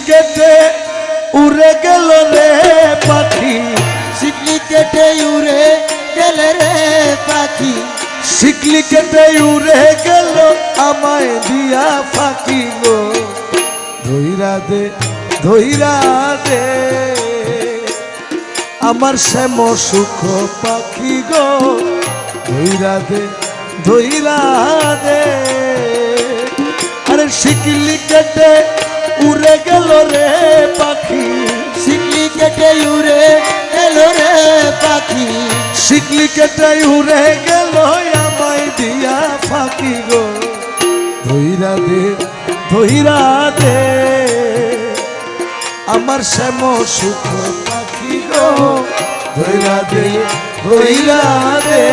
কেটে উড়ে গেল রে পাখি, শিকলি কেটে উড়ে গেল রে পাখি, শিকলি কেটে উড়ে গেল আমায় দিয়া ফাঁকি গো। ধইরা দে ধইরা দে আমার শ্যাম সুখ পাখি গো, ধইরা দে ধইরা দে। আরে শিকলি কেটে উড়ে গেল রে পাখি, শিকলি কেটে উড়ে গেল রে পাখি, শিকলি কেটে উড়ে গেল আমায় দিয়া ফাঁকি গো। ধইরা দে ধইরা দে আমার শ্যাম সুখ পাখি গো, ধইরা দে ধইরা দে।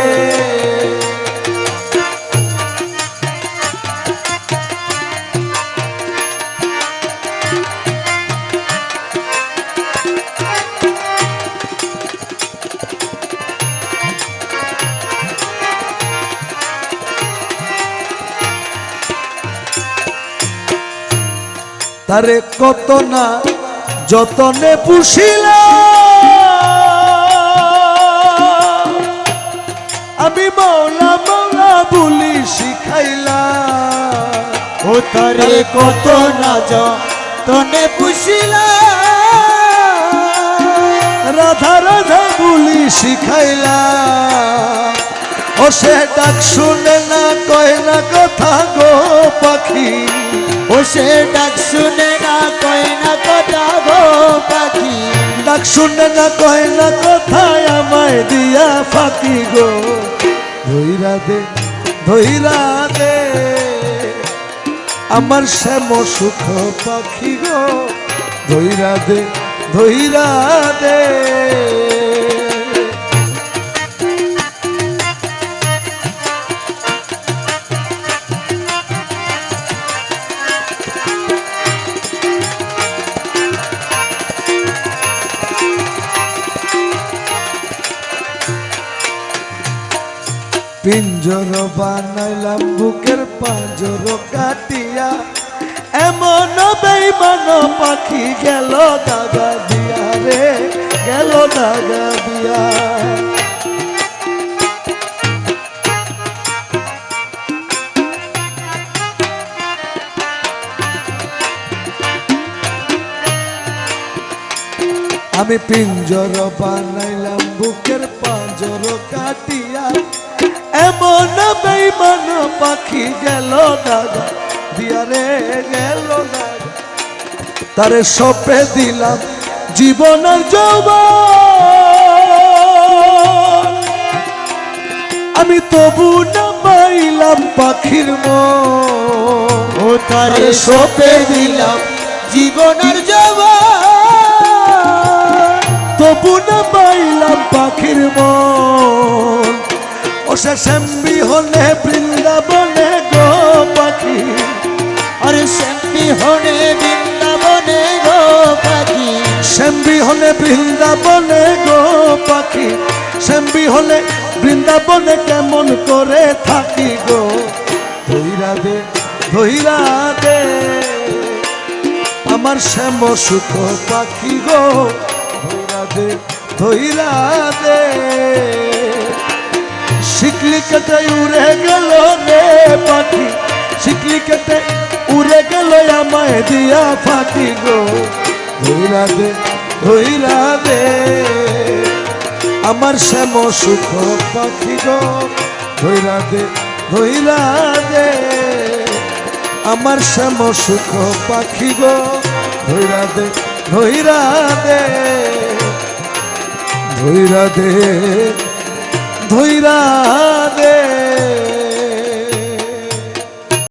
তারে কত না যতনে পুষিলাম, আমি মৌলা মৌলা বলি শিখাইলাম। ও তারে কত না যতনে পুষিলাম, রাধা রাধা বলি শিখাইলাম। ও সে ডাক শুনে না কয় না কথা গো পাখি, ও সে ডাক শুনে না কয় না কথা গো পাখি, ডাক শুনে না কয় না কথা আমায় দিয়া ফাঁকি গো। ধইরা দে ধইরা দে আমার শ্যাম সুখ পাখি গো, ধইরা দে ধইরা দে। পিঞ্জর বানাইলাম বুকের পাঁজর কাটিয়া, এমন বেঈমান পাখি গেল দাগা দিয়া রে, গেল দাগা দিয়া। আমি পিঞ্জর বানাইলাম বুকের পাঁজর কাটিয়া, এমন বেঈমান পাখি গেল দাগা দিয়া রে, গেল দাগা। তারে সপে দিলাম জীবনের যৌবন, আমি তবু না পাইলাম পাখির মন। ও তারে সপে দিলাম জীবনের যৌবন, তবু না পাইলাম পাখির মন। ও সে শ্যামবি হলে বৃন্দাবনে গো পাখি, আরে শ্যামবি হলে বৃন্দাবনে গো পাখি, শ্যামবি হলে বৃন্দাবনে গো পাখি, শ্যামবি হলে বৃন্দাবনে কেমন করে থাকি গো। ধইরা দে ধইরা দে আমার শ্যাম সুখ পাখি গো, ধইরা দে ধইরা দে। শিকলি কেটে উড়ে গেল রে পাখি, শিকলি কেটে উড়ে গেল আমায় দিয়া ফাঁকি গো। ধইরা দে ধইরা দে আমার শ্যাম সুখ পাখি গো, ধইরা দে ধইরা দে আমার শ্যাম সুখ পাখি গো, ধইরা দে ধইরা দে ধইরা দে ধইরা দে।